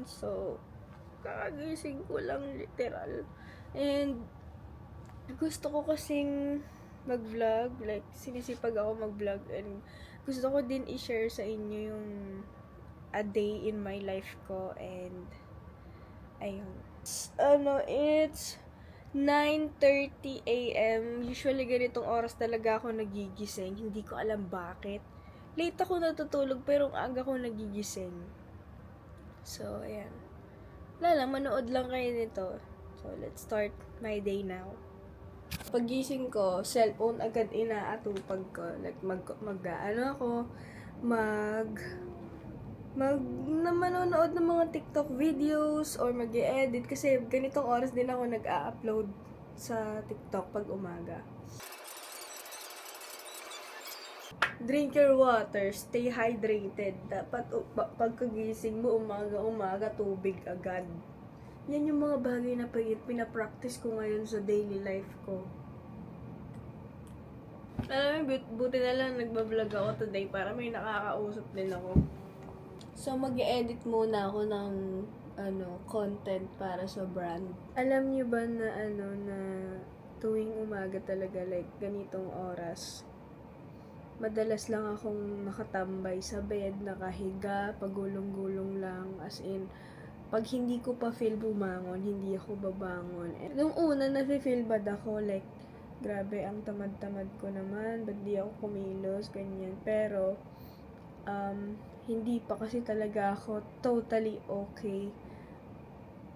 naman. So, kakagising ko lang literal. And, gusto ko kasing mag-vlog. Like, sinisipag ako mag-vlog. And, gusto ko din i-share sa inyo yung a day in my life ko. And, ayun. It's 9:30 a.m. Usually, ganitong oras talaga ako nagigising. Hindi ko alam bakit. Late ako natutulog, pero ang aga ko nagigising. So, ayan. Wala lang, manood lang kayo nito. So, let's start my day now. Pagising ko, cellphone agad inaatupag ko. Like, manonood ng mga TikTok videos or mag-e-edit kasi ganitong oras din ako nag-a-upload sa TikTok pag umaga. Drink your water, stay hydrated. Dapat pagkagising mo umaga-umaga, tubig agad. Yan yung mga bagay na pinapractice ko ngayon sa daily life ko. Alam mo, buti na lang nagbablog ako today para may nakakausap din ako. So, mag-edit muna ako ng content para sa brand. Alam niyo ba na na tuwing umaga talaga, like ganitong oras, madalas lang akong nakatambay sa bed, nakahiga, pagulong-gulong lang, as in, pag hindi ko pa feel bumangon, hindi ako babangon. And nung una, nafe-feel bad ako, like, grabe, ang tamad-tamad ko naman, ba't di ako kumilos, ganyan. Pero, hindi pa kasi talaga ako totally okay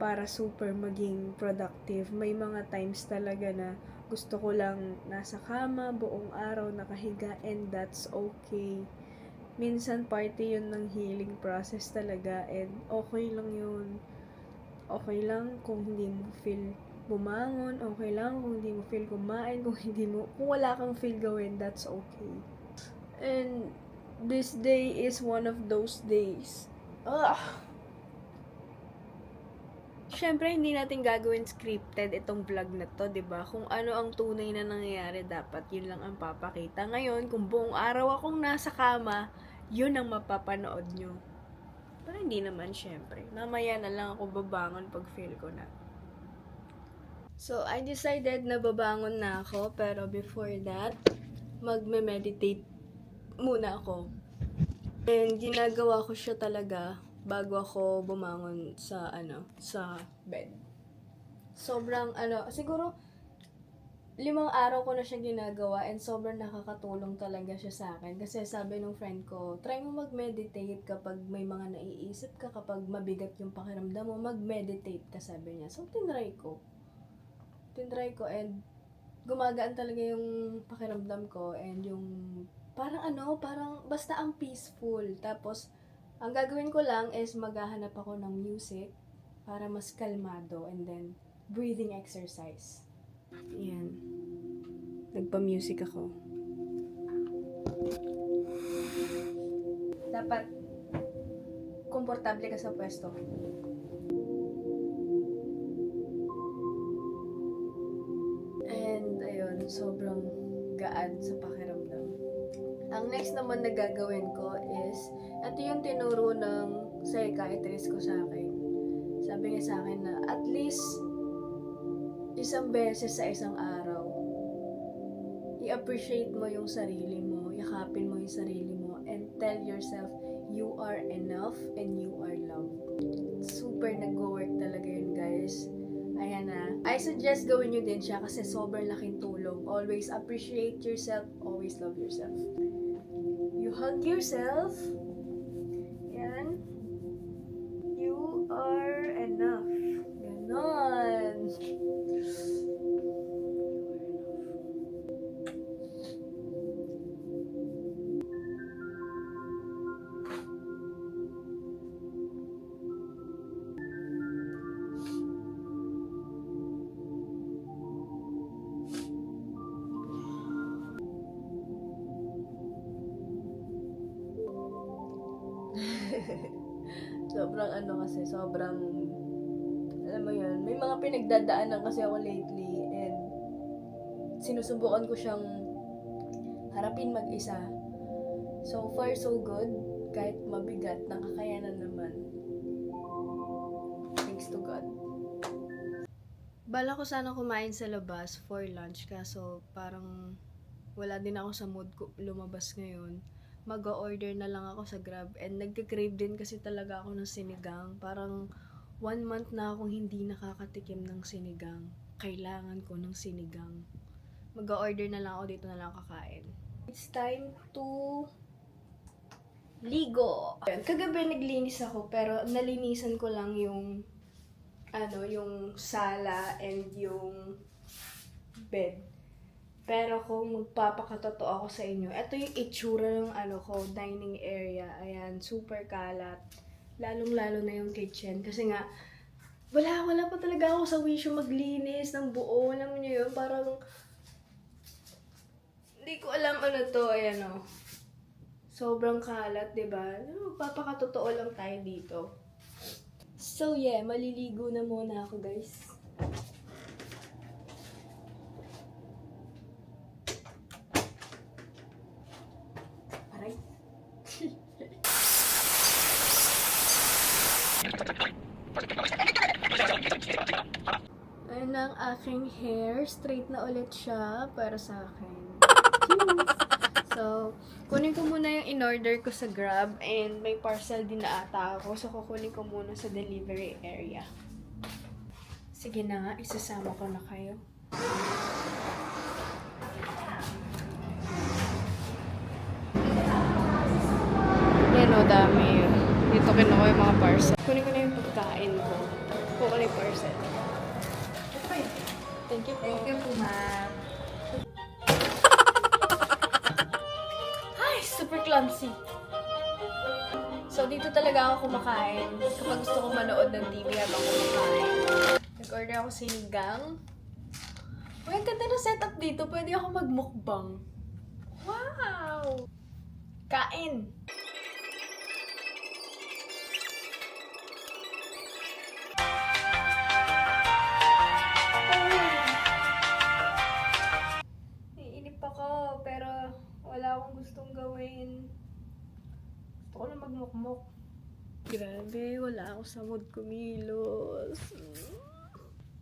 para super maging productive. May mga times talaga na gusto ko lang nasa kama, buong araw, nakahiga, and that's okay. Minsan, party yun ng healing process talaga, and okay lang yun. Okay lang kung hindi mo feel bumangon, okay lang kung hindi mo feel kumain, kung wala kang feel gawin, that's okay. And, this day is one of those days. Siyempre, hindi natin gagawin scripted itong vlog na to, 'di ba? Kung ano ang tunay na nangyayari, dapat yun lang ang papakita. Ngayon, kung buong araw akong nasa kama, yun ang mapapanood nyo. Pero hindi naman, siyempre. Mamaya na lang ako babangon pag feel ko na. So, I decided na babangon na ako, pero before that, magme-meditate muna ako. And ginagawa ko siya talaga bago ako bumangon sa bed. Sobrang siguro 5 araw ko na siya ginagawa and sobrang nakakatulong talaga siya sa akin. Kasi sabi ng friend ko, try mo mag-meditate kapag may mga naiisip ka, kapag mabigat yung pakiramdam mo, mag-meditate ka, sabi niya. So, tinry ko and gumagaan talaga yung pakiramdam ko and yung parang basta ang peaceful. Tapos, ang gagawin ko lang is maghahanap ako ng music para mas kalmado and then breathing exercise. Ayan. Nagpa-music ako. Dapat komportable ka sa pwesto. And ayun, sobrang gaan sa pakiramdam. Ang next naman na gagawin ko is, ito yung tinuro ng psychiatrist ko sa akin. Sabi niya sa akin na at least 1 beses sa isang araw, i-appreciate mo yung sarili mo, yakapin mo yung sarili mo, and tell yourself, you are enough and you are loved. Super nag-work talaga yun, guys. Ayan na. I suggest gawin nyo din siya kasi sobrang laking tulong. Always appreciate yourself, always love yourself. You hug yourself. Yan. You are enough. Ganon. sobrang alam mo yun, may mga pinagdadaanan kasi ako lately and sinusubukan ko siyang harapin mag-isa. So far so good, kahit mabigat, nakakayanan naman. Bala ko sana kumain sa labas for lunch, kaso parang wala din ako sa mood ko lumabas ngayon. Mag-order na lang ako sa Grab, and nagka-crave din kasi talaga ako ng sinigang. Parang 1 month na akong hindi nakakatikim ng sinigang. Kailangan ko ng sinigang. Mag-order na lang ako, dito na lang ako kakain. It's time to ligo. Kagabi naglinis ako, pero nalinisan ko lang yung yung sala and yung bed. Pero kung magpapakatotoo ako sa inyo, ito yung itsura ng dining area. Ayan, super kalat. Lalong-lalo na yung kitchen. Kasi nga, wala pa talaga ako sa wish yung maglinis ng buo. Alam niyo yun, parang hindi ko alam ano to. Ayan o. Sobrang kalat, diba? Magpapakatotoo lang tayo dito. So yeah, maliligo na muna ako, guys. Aray. Ayun na ang aking hair. Straight na ulit siya para sa akin. So, kunin ko muna yung in-order ko sa Grab, and may parcel din na ata ako. So, kukunin ko muna sa delivery area. Sige na nga, isasama ko na kayo. Yan o, dami. Dito kinuha yung mga parcel. Kunin ko na yung pagkain ko. Kukuha na yung parcel. Thank you po. Thank you po, ma'am. Ay, super clumsy. So, dito talaga ako kumakain kapag gusto ko manood ng TV habang kumakain. Nag-order ako sinigang. Uy, ang ganda na setup dito. Pwede ako magmukbang. Wow! Kain! Naiinip ako, pero wala akong gustong gawin. Gusto ko na magmukmok. Grabe, wala ako sa mood kumilos.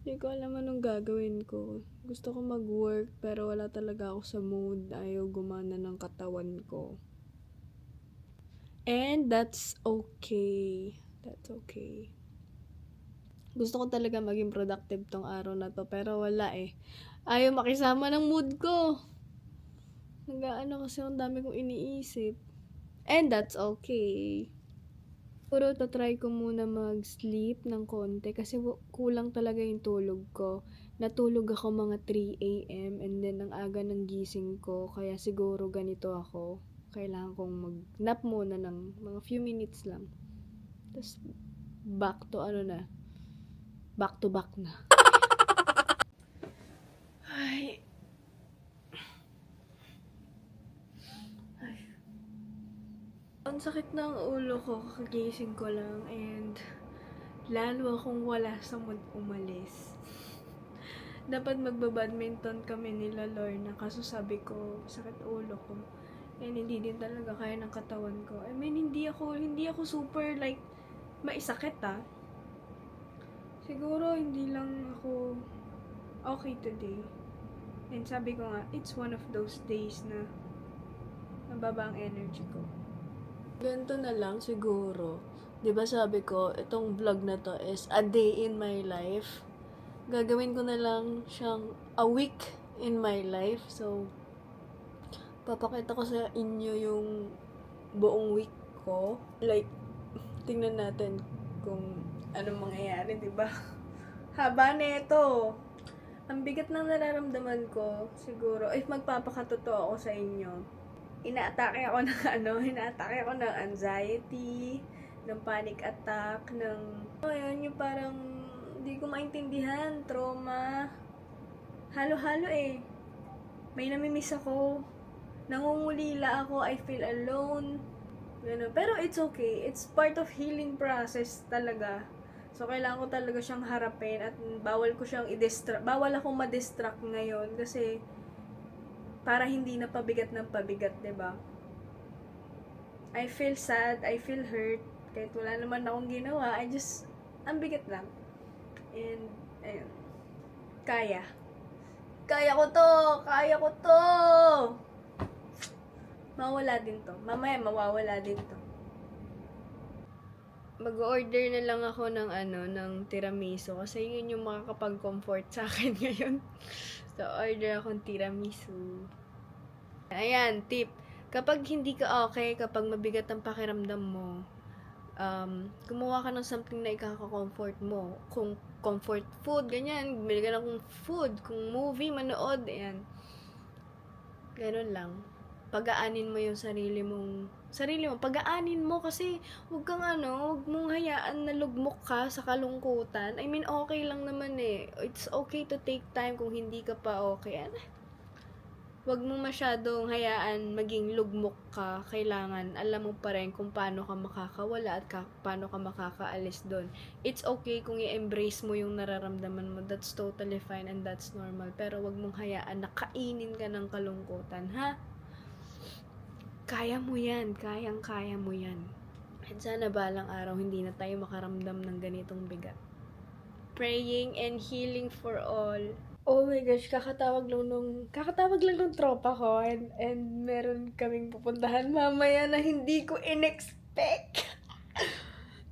Hindi ko alam anong gagawin ko. Gusto ko mag-work, pero wala talaga ako sa mood. Ayaw gumana ng katawan ko. And that's okay. That's okay. Gusto ko talaga maging productive tong araw na to, pero wala eh. Ayaw makisama ng mood ko. Nag-ano kasi ang dami kong iniisip. And that's okay. Puro try ko muna mag-sleep ng konti kasi kulang talaga yung tulog ko. Natulog ako mga 3 a.m. and then ang aga ng gising ko, kaya siguro ganito ako. Kailangan kong mag-nap muna ng mga few minutes lang. Tapos back to back na. Ay. Ang sakit ng ulo ko, kakagising ko lang, and lalo akong wala sa mood umalis. Dapat magbabadminton kami nila Lorna, kaso sabi ko, sakit ulo ko. And hindi din talaga kaya ng katawan ko. I mean, hindi ako super like, maisakit Siguro hindi lang ako okay today. And sabi ko nga, it's one of those days na mababa ang energy ko. Ganito na lang siguro. 'Di ba sabi ko, itong vlog na to is a day in my life. Gagawin ko na lang siyang a week in my life. So, papakita ko sa inyo yung buong week ko. Like, tingnan natin kung anong mangyayari, 'di ba? Haba nito. Ang bigat ng nararamdaman ko, siguro, if magpapakatotoo ako sa inyo, inaatake ako ng anxiety, ng panic attack, ayun, yung parang, hindi ko maintindihan, trauma, halo-halo eh. May namimiss ako, nangungulila ako, I feel alone, gano'n. Pero it's okay, it's part of healing process talaga. So, kailangan ko talaga siyang harapin at bawal akong ma-distract ngayon kasi para hindi na pabigat ng pabigat, 'di ba? I feel sad, I feel hurt, kahit wala naman akong ginawa, ang bigat lang. And, ayun. Kaya. Kaya ko to! Kaya ko to! Mawala din to. Mamaya mawawala din to. Mag-order na lang ako ng ng tiramisu kasi yun yung makakapag-comfort sa akin ngayon. So, order akong tiramisu. Ayan, tip. Kapag hindi ka okay, kapag mabigat ang pakiramdam mo, gumawa ka ng something na ikaka-comfort mo. Kung comfort food, ganyan. Bumili ka ng food. Kung movie, manood, ayan. Ganun lang. Pagaanin mo yung sarili mo, pagaanin mo kasi huwag mong hayaan na lugmok ka sa kalungkutan. I mean, okay lang naman eh. It's okay to take time kung hindi ka pa okay. Huwag mo masyadong hayaan maging lugmok ka. Kailangan alam mo pa rin kung paano ka makakawala at paano ka makakaalis doon. It's okay kung i-embrace mo yung nararamdaman mo. That's totally fine and that's normal. Pero huwag mong hayaan na kainin ka ng kalungkutan, ha? Kaya mo yan. Kayang-kaya mo yan. At sana balang araw hindi na tayo makaramdam ng ganitong bigat. Praying and healing for all. Oh my gosh, kakatawag lang nung tropa ko and meron kaming pupuntahan mamaya na hindi ko in-expect.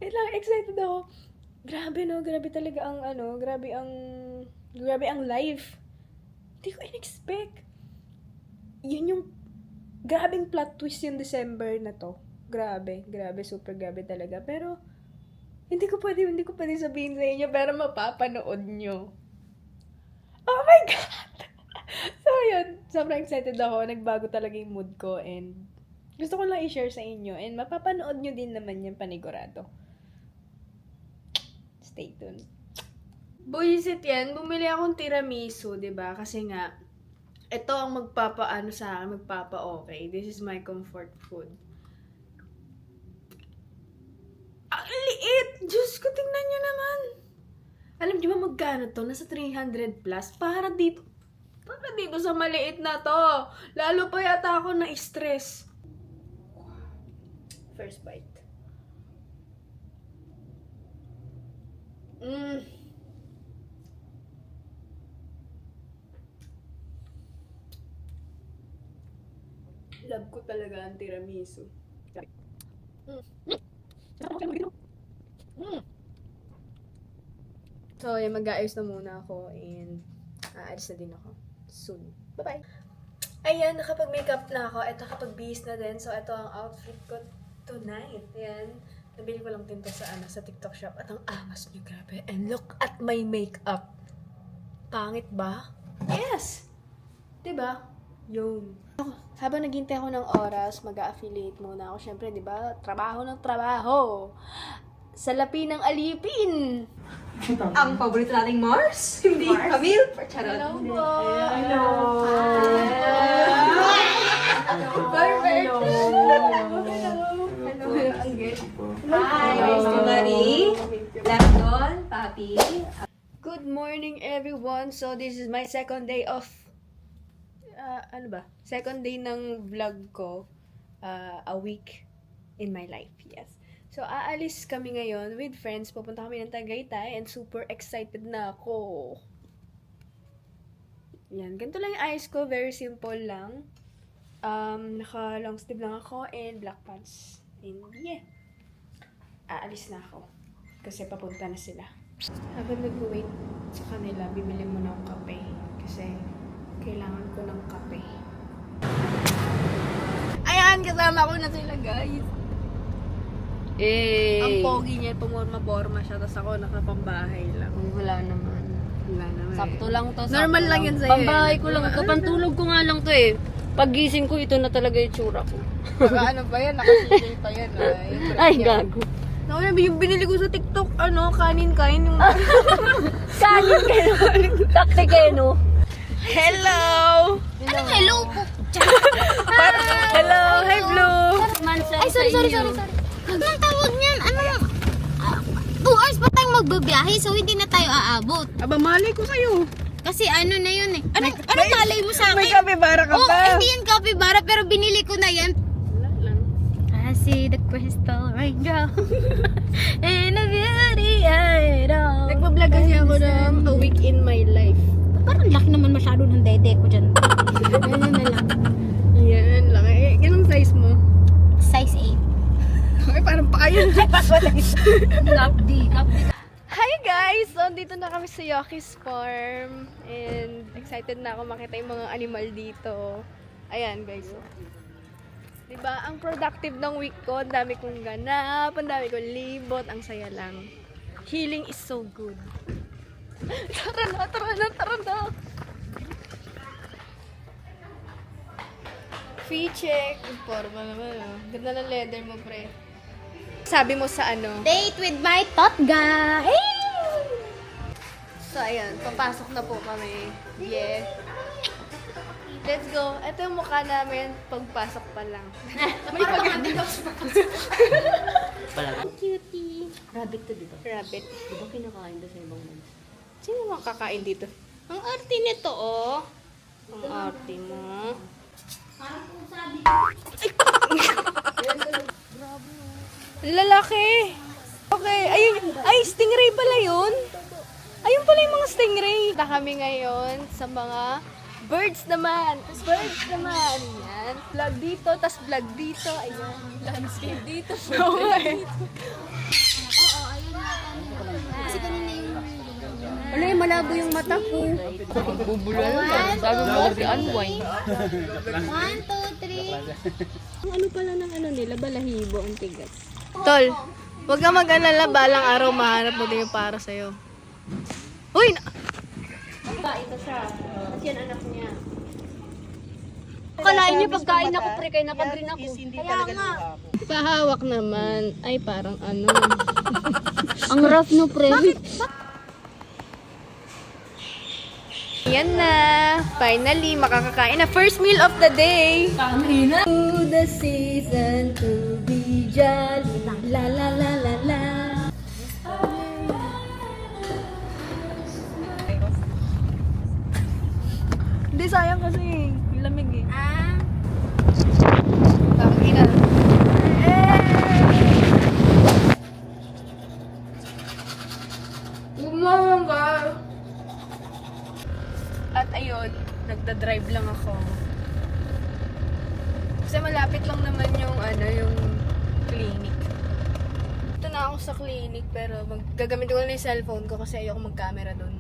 Excited ako. Grabe talaga ang grabe ang life. Hindi ko in-expect. Yun yung grabing plot twist yung December na to. Grabe, super grabe talaga. Pero, hindi ko pwede sabihin sa inyo, pero mapapanood nyo. Oh my God! So, yun. Sobrang excited ako. Nagbago talaga yung mood ko and gusto ko lang i-share sa inyo and mapapanood nyo din naman yung panigurado. Stay tuned. Buisit yan. Bumili akong tiramisu, diba? Kasi nga, ito ang magpapa-okay. This is my comfort food. Ang liit! Diyos ko, tingnan nyo naman. Alam niyo ba magkano to? Nasa 300 plus. Para dito sa maliit na to. Lalo pa yata ako na-stress. First bite. Love ko talaga ang tiramisu. So, mag-aayos na muna ako and aalis na din ako soon. Bye-bye! Ayan, nakapag-makeup na ako. Ito, kapag-bihis na din. So, ito ang outfit ko tonight. Ayan. Nabili ko lang din to sa TikTok shop. At ang angas niyo, grabe. And look at my makeup. Pangit ba? Yes! Diba? Yun. Habang naghintay ako ng oras, mag-a-affiliate muna ako. Siyempre, diba? Trabaho ng trabaho. Salapi ng alipin. Ang paborito nating Mars? Hindi, Camille? Charot. Hello po. Hello. Perfect. Hi, everybody. Landon, Papi. Good morning, everyone. So, this is my second day of second day ng vlog ko. A week in my life. Yes. So, aalis kami ngayon with friends. Pupunta kami ng Tagaytay and super excited na ako. Yan. Ganito lang yung eyes ko. Very simple lang. Naka long sleeve lang ako and black pants. And yeah. Aalis na ako. Kasi papunta na sila. Habang nag-wait sa kanila, bibili muna akong kape. Kasi kailangan ko ng kape. Ayan! Kasama ko na sila, guys. Ang pogi niya, pumorma-porma siya, tapos ako nakapambahay lang. Wala naman. Sakto lang to. Normal lang yan sa'yo. Pambahay ko lang to. Pantulog ko nga lang to eh. Paggising ko, ito na talaga yung tsura ko. Baka ano pa yan, nakasising pa yan. Ay, gago. Yung binili ko sa TikTok, kanin kain. Yung... Kanin kayo. Taktikeno. Hello! Anong hello po? Hello! Hi, Blue! Ay, sorry. Anong tawag niyan? 2 hours pa tayong magbabiyahe, so hindi na tayo aabot. Aba, malay ko sa'yo. Kasi ano na yun eh. Anong malay mo sa akin? May kapibara ka pa. Hindi yan kapibara, pero binili ko na yan. Wala lang. I see the crystal raindrop in a beauty idol. Nagpa-vlog kasi ako ng a week in my life. halo ng dede ko dyan. Ganyan na lang. Yan, laki. Ganong size mo? Size 8. Ay, parang pakayan. Kapdi. Hi guys! So, dito na kami sa Yoki's Farm. And excited na ako makita yung mga animal dito. Ayan guys. Oh. Diba, ang productive ng week ko. Ang dami kong ganap, ang dami kong libot. Ang saya lang. Healing is so good. Tara na, tara na, tara na! Fee check. Informa naman, oh. Ganda ng leather mo, pre. Sabi mo sa ano? Date with my totga! Hey! So, ayan. Papasok na po kami. Yeah. Let's go. Ito yung mukha namin pagpasok pa lang. May paganda. Cutie. Rabbit to dito. Rabbit. Di ba kinakain doon sa ibang bansa? Sino makakain dito? Ang arte nito, oh. Ang arte mo. Lalaki. Okay. Ay, stingray pala yun. Ayun pala yung mga stingray. Na kami ngayon sa mga birds naman. Birds naman. Yan. Vlog dito, tas vlog dito. Ayan. Landscape dito. Oo, eh. Kasi kanina yung... Ano yung malabo yung mata ko? Bubulan lang. Sabi mo kasi unwind. 1, 2, 3. Ang ano pala ng ano nila, balahibo, ang tigas. Tol, huwag ka mag-alala, balang araw mahanap mo din yung para sa'yo. Uy! Ito siya. Kasi yan anak niya. Akalain niyo pagkain ako pre, kaya nakadrin ako. Kaya nga. Pahawak naman. Ay, parang ano. Ang rough no pre. Yan na. Finally, makakakain na. First meal of the day. Kanina. To the season to be jolly. La la la la la. Hindi, sayang kasi. Lamig eh. Ah. Tangin na. Umawang ka. At ayun, nagda-drive lang ako. Kasi malapit lang naman yung ano, yung clinic. Ito na ako sa clinic pero gagamit ko na yung cellphone ko kasi ayoko mag-camera doon.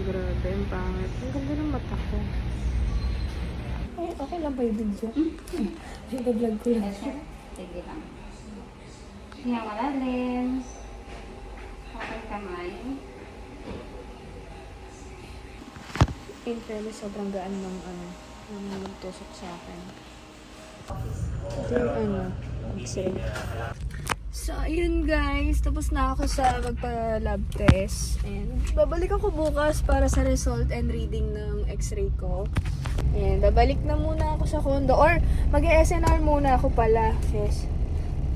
Grabe, ang pangit. Ang ganda ng mata ko. Ay, okay lang ba yung video? Vlog ko lang. Sige lang. Hinga malalim. Kapag kamay. In fairness, sobrang gaan ng ano, ng nagtusok sa akin. Ito yung ano, x-ray. So, ayun guys. Tapos na ako sa magpa-lab test. And babalik ako bukas para sa result and reading ng x-ray ko. And babalik na muna ako sa condo. Or mag-SNR muna ako pala. Yes.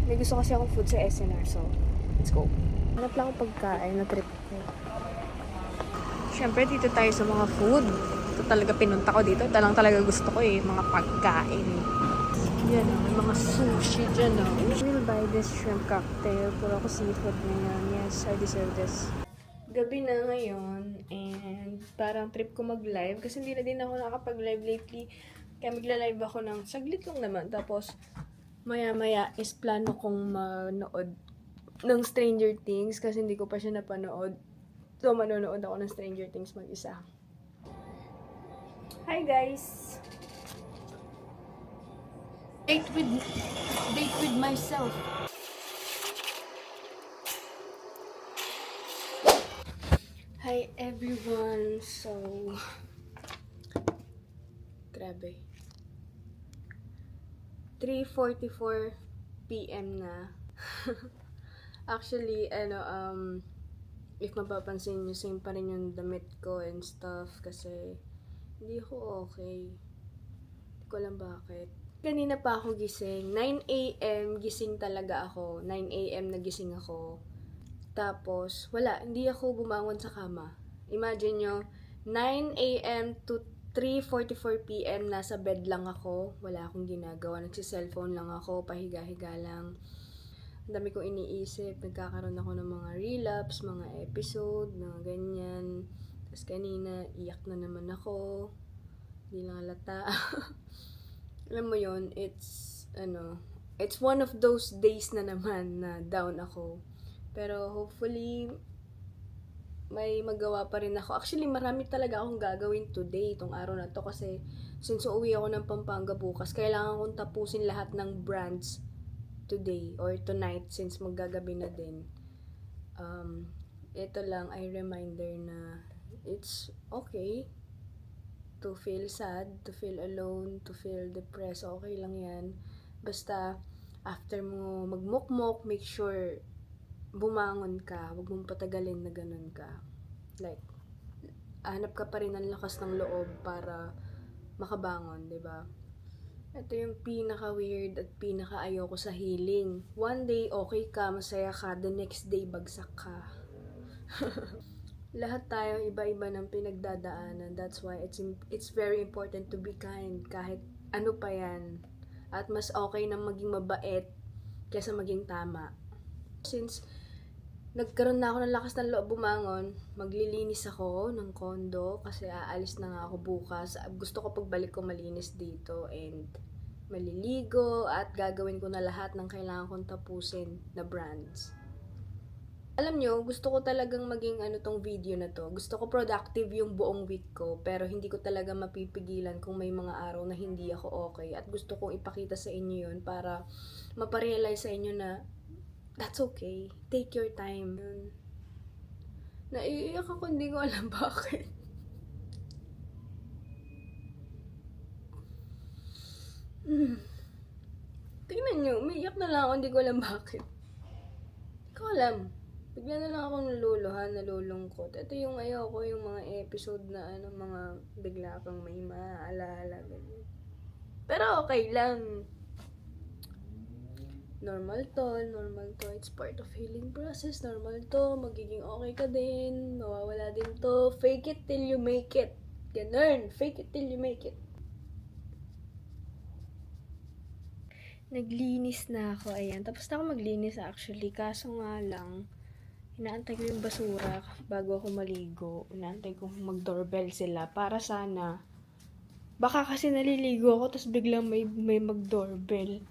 May gusto kasi akong food sa SNR. So, let's go. Hanap lang ako pagkain na trip ko. Siyempre, dito tayo sa mga food. Ito talaga pinunta ko dito. Ito lang talaga gusto ko eh. Mga pagkain. Yan o. May mga sushi dyan o. We'll buy this shrimp cocktail. Puro ako seafood ngayon. Yes, I deserve this. Gabi na ngayon. And parang trip ko mag-live. Kasi hindi na din ako nakapag-live lately. Kaya magla-live ako ng saglit lang naman. Tapos, maya-maya is plano kong manood ng Stranger Things. Kasi hindi ko pa siya napanood. So, manonood ako ng Stranger Things mag-isa. Hi guys! Date with myself. Hi everyone! So, grabe. 3:44 PM na. Actually, if mapapansin nyo, same pa rin yung damit ko and stuff kasi hindi ako okay. Hindi ko alam bakit. Kanina pa ako gising. 9 AM gising talaga ako. 9 AM nagising ako. Tapos, wala. Hindi ako bumangon sa kama. Imagine nyo, 9 AM to 3:44 PM, nasa bed lang ako. Wala akong ginagawa. Nagsi-cellphone lang ako, pahiga-higa lang. Ang dami kong iniisip. Nagkakaroon ako ng mga relapse, mga episode, mga ganyan. Tapos kanina, iyak na naman ako. Hindi lang halata. Alam mo yon, it's one of those days na naman na down ako. Pero hopefully, may magawa pa rin ako. Actually, marami talaga akong gagawin today, itong araw na to. Kasi, since uuwi ako ng Pampanga bukas, kailangan kong tapusin lahat ng brands today or tonight, since maggagabi na din. Ito lang ay reminder na it's okay to feel sad, to feel alone, to feel depressed. Okay lang yan. Basta, after mo magmukmok, make sure bumangon ka, huwag mong patagalin na ganun ka. Like, hanap ka pa rin ng lakas ng loob para makabangon, di ba? Ito yung pinaka-weird at pinaka-ayoko sa healing. One day, okay ka, masaya ka, the next day, bagsak ka. Lahat tayo, iba-iba ng pinagdadaanan. That's why it's very important to be kind, kahit ano pa yan. At mas okay na maging mabait kaysa maging tama. Since nagkaroon na ako ng lakas ng loob bumangon, maglilinis ako ng condo kasi aalis na nga ako bukas. Gusto ko pagbalik ko malinis dito and maliligo at gagawin ko na lahat ng kailangan kong tapusin na brands. Alam nyo, gusto ko talagang maging tong video na to. Gusto ko productive yung buong week ko, pero hindi ko talaga mapipigilan kung may mga araw na hindi ako okay. At gusto kong ipakita sa inyo yun para maparealize sa inyo na that's okay. Take your time. Naiiyak ako, hindi ko alam bakit. Tingnan nyo, umiiyak na lang ako, hindi ko alam bakit. Hindi ko alam. Bigla na lang ako naluluhan, nalulungkot. Ito yung ayoko, yung mga episode na mga bigla kang may maaalala. Ganyan. Pero okay lang. Normal to. It's part of healing process. Normal to. Magiging okay ka din. Mawawala din to. Fake it till you make it. Ganun. Fake it till you make it. Naglinis na ako. Ayan. Tapos na ako maglinis actually. Kaso nga lang, inaantay ko yung basura bago ako maligo. Inaantay ko mag-doorbell sila para sana. Baka kasi naliligo ako tapos biglang may mag-doorbell.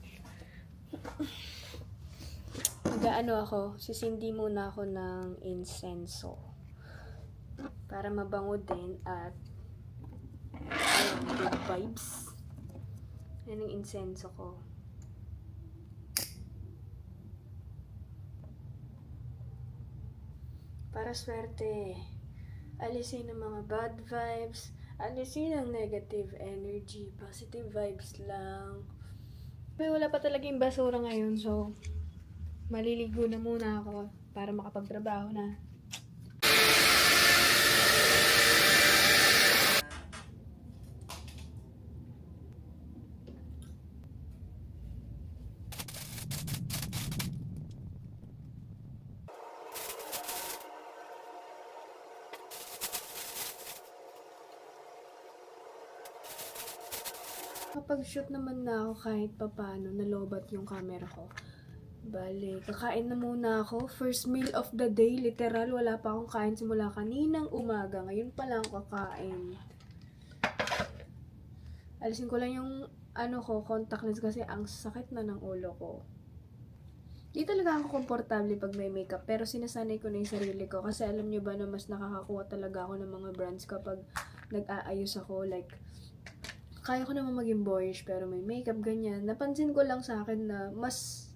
Ako, sisindi muna ako ng insenso para mabango din at good vibes. Yan ang insenso ko. Para swerte. Alisin ang mga bad vibes. Alisin ang negative energy. Positive vibes lang. May wala pa talaga yung basura ngayon, so maliligo na muna ako para makapagtrabaho na. Kapag-shoot naman na ako kahit papano, nalobat yung camera ko. Bale, kakain na muna ako. First meal of the day, literal, wala pa akong kain simula kaninang umaga. Ngayon pa lang kakain. Alisin ko lang yung contact lens kasi ang sakit na ng ulo ko. Di talaga ako komportable pag may makeup, pero sinasanay ko na yung sarili ko. Kasi alam nyo ba na mas nakakakuha talaga ako ng mga brands kapag nag-aayos ako, like, kaya ko naman maging boyish pero may makeup, ganyan. Napansin ko lang sa akin na mas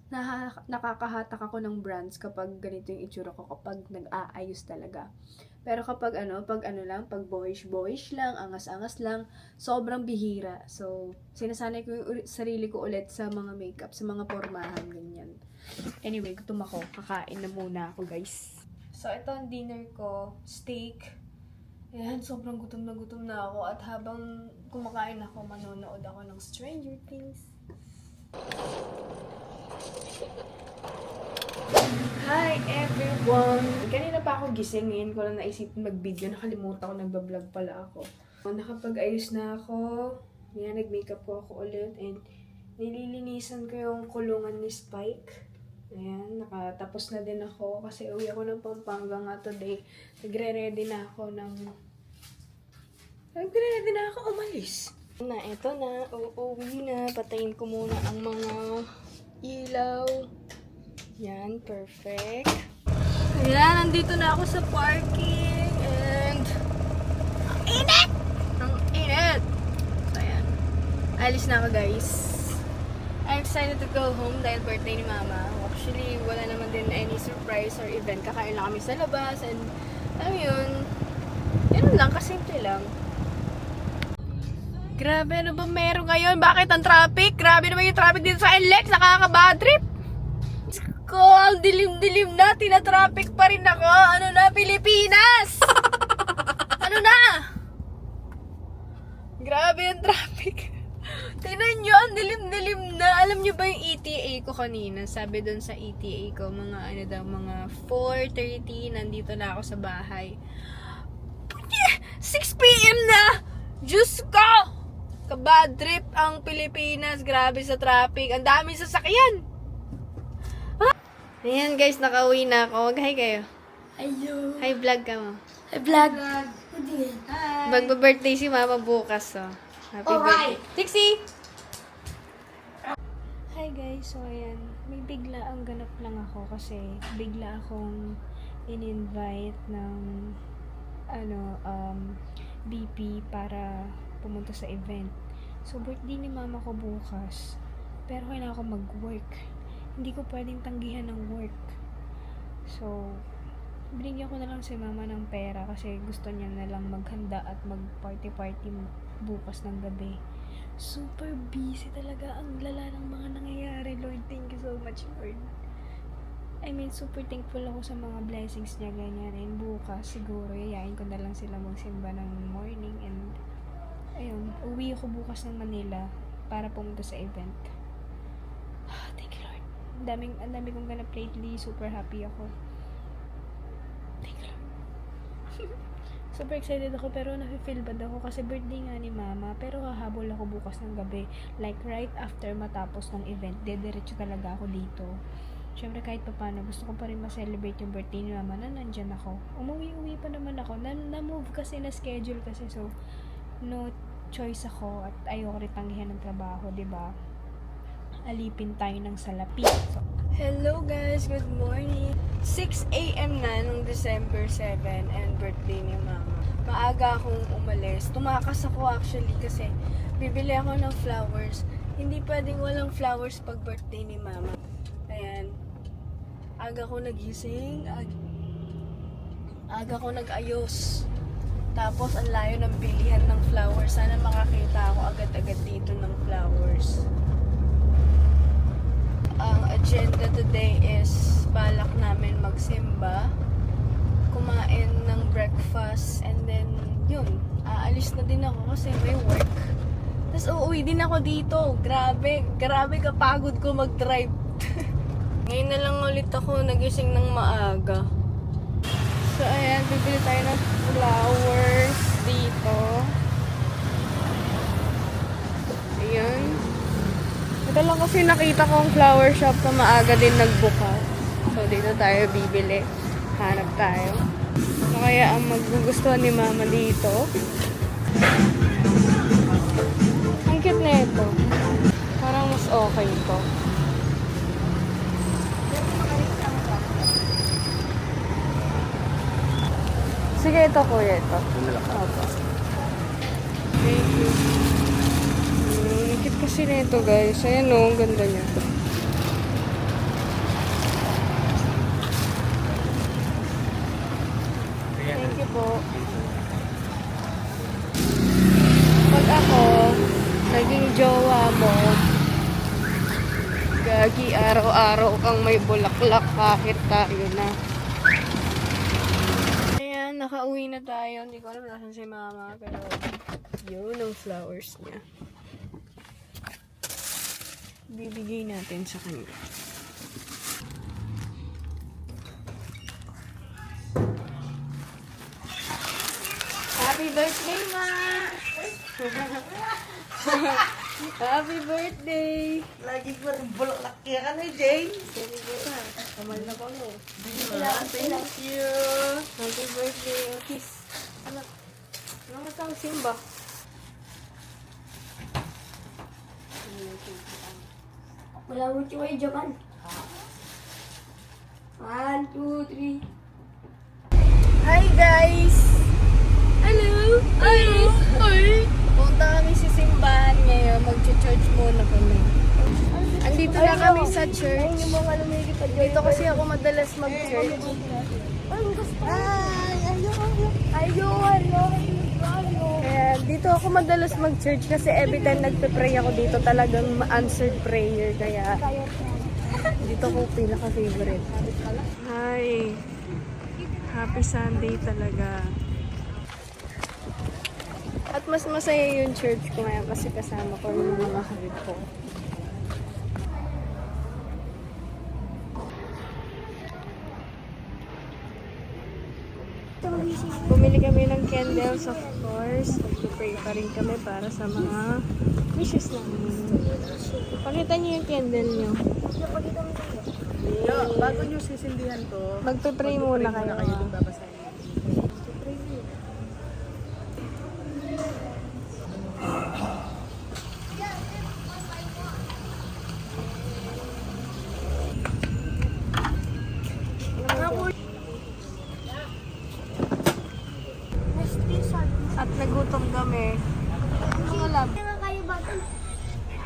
nakakahatak ako ng brands kapag ganito yung itsura ko, kapag nag-aayos talaga. Pero kapag pag boyish lang, angas-angas lang, sobrang bihira. So, sinasanay ko yung sarili ko ulit sa mga makeup, sa mga pormahan, ganyan. Anyway, gutom ako. Kakain na muna ako, guys. So, ito ang dinner ko. Steak. Ayan, sobrang gutom na ako. At habang kumakain ako, manonood ako ng Stranger Things. Hi everyone! Kanina pa ako gising, ngayon ko lang naisip mag-video. Nakalimutan ko, nagbablog pala ako. Nakapag-ayos na ako. Yan, nag-makeup ko ako ulit. And nililinisan ko yung kulungan ni Spike. Ayan, nakatapos na din ako kasi uwi ako ng Pampanga nga today. Nagre-ready na ako umalis. Na, eto na. Uuwi na. Patayin ko muna ang mga ilaw. Yan, perfect. Ayan, nandito na ako sa parking. And ang init! Ang init! So, ayan. Alis na ako, guys. I'm excited to go home dahil birthday ni Mama. Actually, wala naman din any surprise or event. Kakain lang kami sa labas and alam yun, yun lang, kasimple lang. Grabe, ano ba meron ngayon? Bakit ang traffic? Grabe naman yung traffic dito sa LX. Nakaka-bad trip. Ko, ang dilim-dilim na. Tina-traffic pa rin ako. Ano na, Pilipinas? Ano na? Grabe yung traffic. Tingnan nyo, ang dilim-dilim na. Alam nyo ba yung ETA ko kanina? Sabi doon sa ETA ko, mga 4:30, nandito na ako sa bahay. 6 PM na! Diyos ko! Kabad trip ang Pilipinas. Grabe sa traffic. Ang daming sasakyan. Ah! Ayan guys, nakauwi na ako. Mag-hi kayo. Hello. Hi vlog ka mo. Hi, vlog. Magbe-birthday si Mama bukas, oh. Happy birthday. Tixie! Hi guys, so ayan. May bigla ang ganap lang ako kasi bigla akong in-invite ng BP para pumunta sa event. So, birthday ni Mama ko bukas. Pero kailangan ako mag-work. Hindi ko pwedeng tanggihan ng work. So, binigyan ko na lang si Mama ng pera kasi gusto niya na lang maghanda at mag-party-party bukas ng gabi. Super busy talaga. Ang lala ng mga nangyayari. Lord, thank you so much, Lord. I mean, super thankful ako sa mga blessings niya, ganyan. And bukas, siguro, yayain ko na lang sila magsimba ng morning. And, ayun, uwi ako bukas ng Manila para pumunta sa event. Thank you, Lord. Ang dami kong ganap lately. Super happy ako. Thank you, Lord. Super excited ako pero nafe-feel bad ako kasi birthday nga ni Mama pero hahabol ako bukas ng gabi. Like right after matapos ng event, dediretso talaga ako dito. Siyempre kahit pa paano, gusto ko pa rin ma-celebrate yung birthday ni Mama na nandyan ako. Umuwi-uwi pa naman ako. Na-move kasi, na-schedule kasi. So, no choice ako at ayoko rin tanggihan ng trabaho, diba? Alipin tayo ng salapi. So, hello guys! Good morning! 6 AM na nung December 7 and birthday ni Mama. Maaga akong umalis. Tumakas ako actually kasi bibili ako ng flowers. Hindi pwedeng walang flowers pag birthday ni Mama. Ayan. Aga ko nagising. Aga ko nag-ayos. Tapos ang layo ng bilihan ng flowers. Sana makakita ako agad-agad dito ng flowers. Ang agenda today is balak namin magsimba, kumain ng breakfast, and then yun, aalis na din ako kasi may work. Tapos uuwi din ako dito. Grabe kapagod ko mag-drive. Ngayon na lang ulit ako nagising ng maaga. So ayan, bibili tayo ng flowers dito. Ayan. Ito lang kasi nakita ko ang flower shop na maaga din nagbukas. So, dito tayo bibili. Hanap tayo. So, kaya ang magugustuhan ni Mama dito. Ang cute na ito. Parang mas okay ito. Sige, ito kuya, ito. Opo. Thank you. Cute kasi na ito guys. Ayan o, ang ganda niya. Thank you po. Pag ako naging jowa mo, gagi araw-araw kang may bulaklak kahit tayo na. Ayan, nakauwi na tayo. Hindi ko alam nasan si Mama, pero yun ang flowers niya. Bibigay natin sa kanya. Happy birthday, Ma! Happy birthday! Lagi ko rin bulok laki ka na, Jane. Sige po ka. Kamal na ko mo. Thank you. Happy birthday, Otis. Ano? Ano ka ang simba? Wala mo siya kayo dyan. 1, 2, 3. Hi guys! Hello! Hi! Hi! Punta kami sa simbahan ngayon. Mag-church muna kami. Andito na kami sa church. Dito kasi ako madalas mag-church. Kaya dito ako madalas mag-church kasi every time nagpe-pray ako dito talagang answered prayer. Kaya dito ko pinaka-favorite. Hi! Happy Sunday talaga. At mas masaya yung church ko ngayon kasi kasama ko yung mga habib ko. Bumili kami ng candles, of course. Mag-pray pa rin kami para sa mga wishes namin. Pakita niyo yung candle niyo. Bago nyo sisindihan to, Magpe-pray muna kayo. yung babasahin. At nagutom kami. Mga lab. Kayo ba?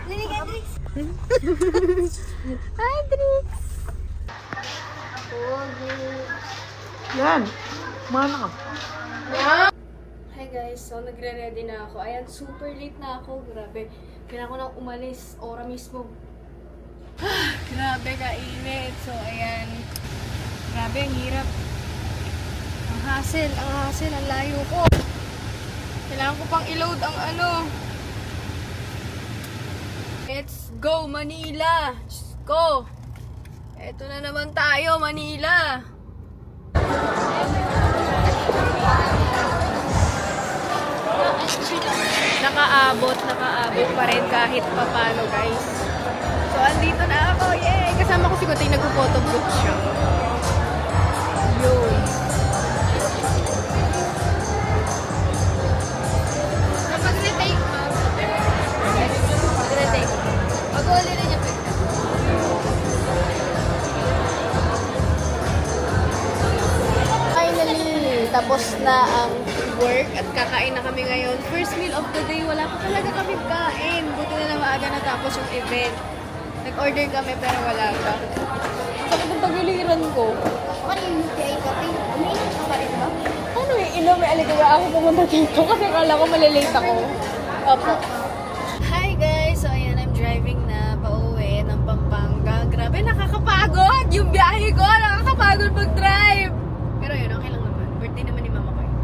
Lili ka, Trix. Hi, Trix! Yan! Mana ka. Hi guys, so nagre-ready na ako. Ayan, super late na ako. Grabe. Kailangan ko nang umalis. Ora mismo. Grabe, kainit. So, ayan. Grabe, ang hirap. Ang hassle, ang layo ko. Kailangan ko pang i-load ang ano. Let's go, Manila! Let's go! Eto na naman tayo, Manila! Nakaabot pa rin kahit papano, guys. So, andito na ako. Yay! Kasama ko si Kuting, nagpo-photo booth siya. Yun. Kapag-retake, ma'am. Pag-retake. Pag-uli na niya pwede. Finally, tapos na ang work at kakain na kami ngayon. First meal of the day, wala pa talaga kami kain. Buti na lang maaga natapos yung event. Nag-order kami pero wala pa. Sakit ang pagiliran ko. Ano yung UTI ka? Umiinom ka pa rin ba? Ano may aligaga ako pumunta dito kasi akala ko malilate ako. Opo. Hi guys! So ayan, I'm driving na pauwi ng Pampanga. Grabe, nakakapagod! Yung biyahe ko, nakakapagod mag-drive! Pero yun, okay lang naman. Birthday naman ni mama ko yun.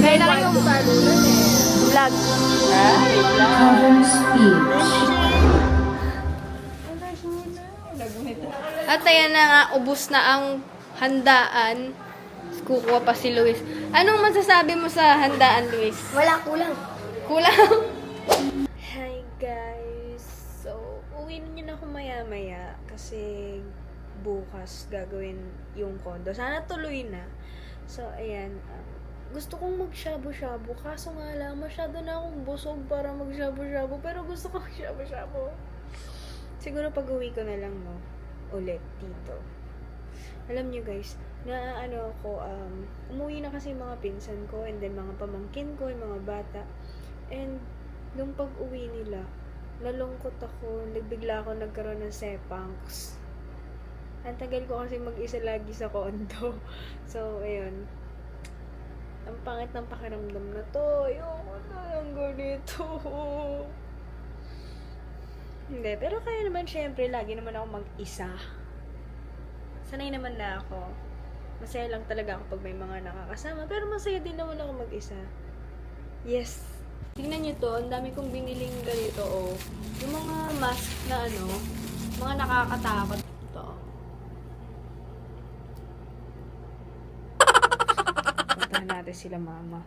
Kaya na kayo vlog. At ayan na nga, ubus na ang handaan. Kukuha pa si Luis. Anong masasabi mo sa handaan, Luis? Wala, kulang. Kulang. Hi guys. So, uwi na ako maya-maya kasi bukas gagawin yung condo. Sana tuloy na. So, ayan. Gusto kong mag-shabu-shabu. Kaso nga lang, masyado na akong busog para mag-shabu-shabu. Pero gusto ko mag-shabu-shabu. Siguro pag-uwi ko na lang, no? Ulit dito. Alam nyo guys, na ano ako, umuwi na kasi yung mga pinsan ko and then mga pamangkin ko, yung mga bata. And nung pag-uwi nila, nalungkot ako, nagbigla ako nagkaroon ng sepangs. Ang tagal ko kasi mag-isa lagi sa condo. So, ayun. Ang pangit ng pakiramdam na to. Ayoko na lang ganito. Hindi, pero kaya naman syempre, lagi naman ako mag-isa. Sanay naman na ako. Masaya lang talaga ako pag may mga nakakasama. Pero masaya din naman ako mag-isa. Yes. Tingnan nyo to, ang dami kong biniling ganito, oh. Yung mga mask na ano, mga nakakatakot. Ito. Puntahan natin sila mama.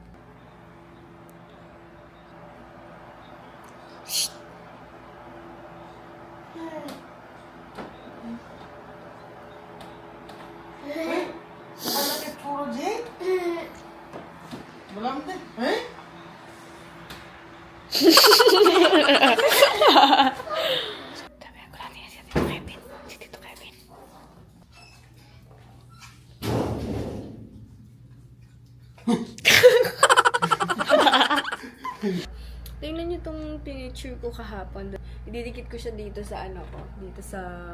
picture ko kahapon. Ididikit ko siya dito sa ano ko. Dito sa,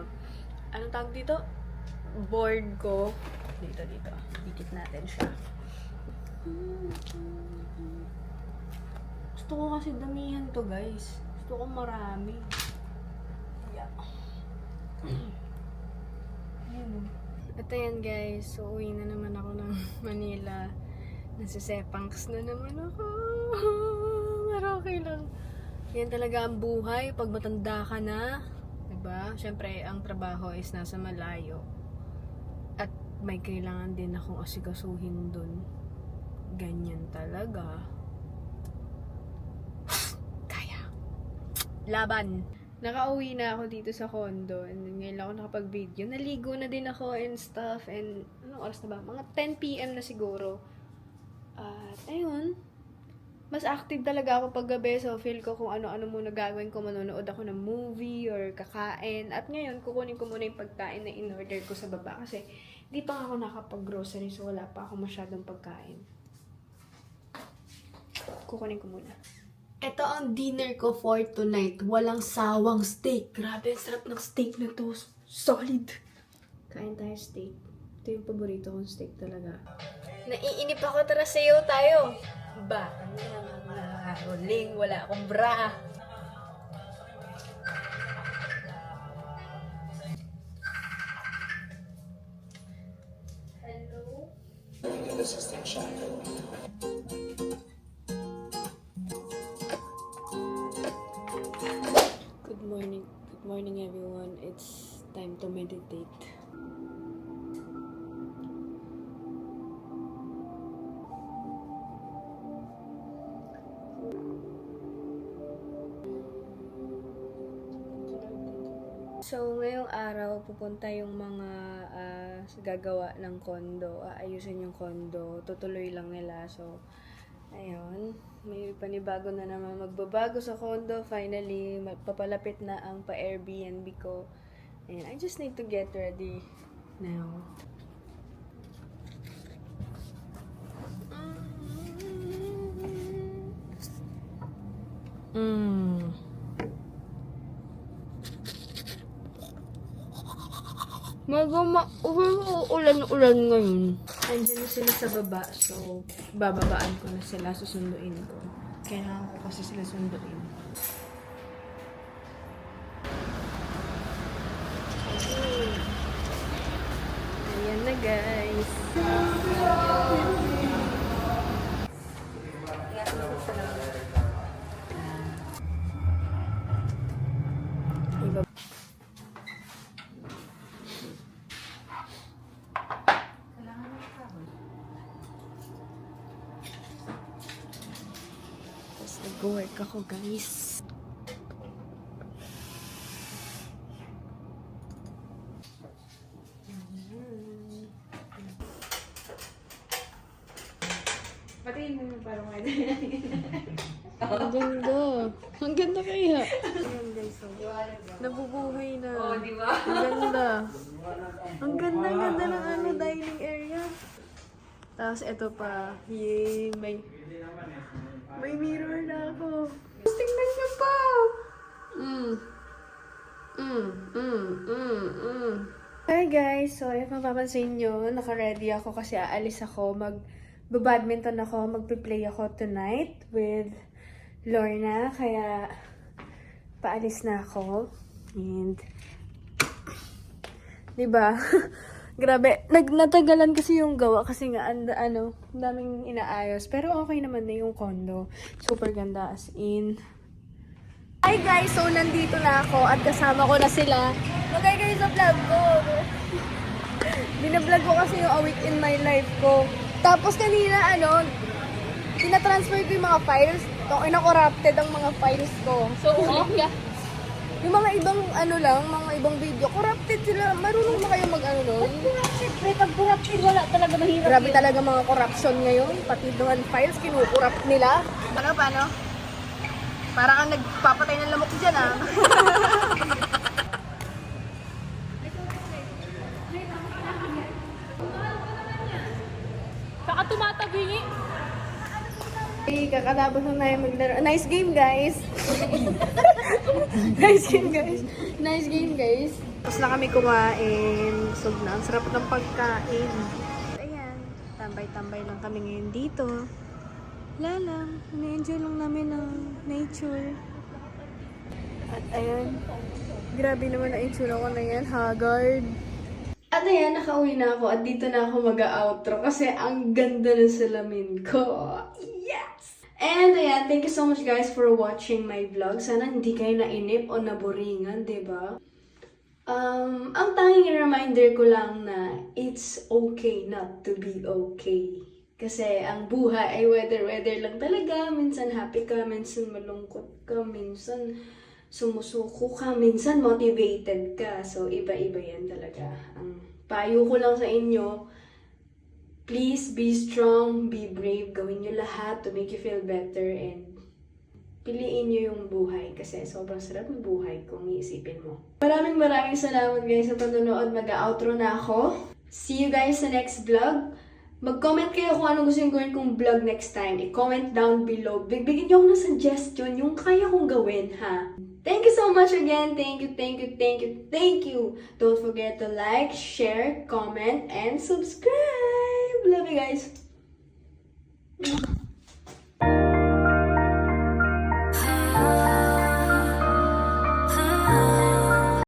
anong tawag dito? Board ko. Dito. Dikit natin siya. Gusto ko kasi damihan to, guys. Gusto ko marami. Yeah. Ayan. At ayan, guys. So, uwi na naman ako ng Manila. Nasisepangs na naman ako. Pero okay lang. Yan talaga ang buhay pag matanda ka na. Diba? Siyempre, ang trabaho is nasa malayo. At may kailangan din akong asikasuhin dun. Ganyan talaga. Kaya. Laban. Nakauwi na ako dito sa condo. And then, ngayon lang ako nakapag-video. Naligo na din ako and stuff. And, anong oras na ba? Mga 10 p.m. na siguro. At, ayun. Mas active talaga ako pag gabi. So, feel ko kung ano-ano muna gagawin ko. Manonood ako ng movie or kakain. At ngayon, kukunin ko muna yung pagkain na in-order ko sa baba. Kasi, di pa ako nakapag-grocery. So, wala pa ako masyadong pagkain. Kukunin ko muna. Ito ang dinner ko for tonight. Walang sawang steak. Grabe, ang sarap ng steak na to. Solid. Kain tayo steak. Ito yung paborito kong steak talaga. Naiinip ako, tara sayo tayo. Ba? Huling, wala akong bra. Hello? Good morning everyone. It's time to meditate. So, ngayong araw, pupunta yung mga gagawa ng condo. Aayusin yung condo. Tutuloy lang nila. So, ayun. May panibago na naman magbabago sa condo. Finally, papalapit na ang pa-Airbnb ko. And I just need to get ready now. Ulan-ulan ngayon. Andiyan na sila sa baba, so bababaan ko na sila, susunduin ko. Kailangan ko kasi sila sunduin. Okay. Ayan na, guys. Nag-work ako, guys. Patingin mo yung parang may Ang ganda. Ang ganda kaya. Ayan, guys. So, nabubuhay na. Oh, di ba? Ang ganda. Ang ganda ng ano, dining area. Tapos, ito pa. Yay, may mirror na ako. Tingnan niyo pa! Hi guys! So, if mapapansin nyo, naka-ready ako kasi aalis ako. Mag-badminton ako, magpi-play ako tonight with Lorna. Kaya, paalis na ako. And, diba? Grabe, natagalan kasi yung gawa kasi nga, daming inaayos. Pero okay naman na yung condo. Super ganda as in. Hi guys! So, nandito na ako at kasama ko na sila. Magay kayo sa vlog ko. Binablog ko kasi yung A Week in My Life ko. Tapos kanina, tinatransfer ko yung mga files. Ina-corrupted ang mga files ko. So, okay. Yung mga ibang mga ibang video, corrupted sila. Marunong ba kayo nun? Siyempre, pag corrupted, wala talaga mahirap. Grabe talaga mga corruption ngayon. Pati doon files, kinukurap nila. Paano? Parang kang nagpapatay ng lamok dyan, ah. Saka tumatabingi. Kakatapos na tayo maglaro. Nice game, guys! Nice game, guys. Nice game, guys. Tapos na kami kumain. Busog na. Ang sarap ng pagkain. Ayan. Tambay-tambay lang kami ngayon dito. Wala lang. Na-enjoy lang namin ng nature. At ayan. Grabe naman ang itsura ko na yan. Haggard. At ayan, nakauwi na ako. At dito na ako mag-outro. Kasi ang ganda ng salamin ko. Yes! And ayan, thank you so much guys for watching my vlog. Sana hindi kayo nainip o naboringan, diba? Ang tanging reminder ko lang na it's okay not to be okay. Kasi ang buhay ay weather lang talaga. Minsan happy ka, minsan malungkot ka, minsan sumusuko ka, minsan motivated ka. So, iba-iba yan talaga. Ang payo ko lang sa inyo, please be strong, be brave, gawin nyo lahat to make you feel better and piliin nyo yung buhay kasi sobrang sarap ng buhay kung iisipin mo. Maraming salamat guys sa panonood. Mag-outro na ako. See you guys sa next vlog. Mag-comment kayo kung anong gusto nyo gawin kong vlog next time. I-comment down below. Bigyan nyo ako ng suggestion yung kaya kong gawin, ha? Thank you so much again. Thank you. Don't forget to like, share, comment, and subscribe. Love you guys.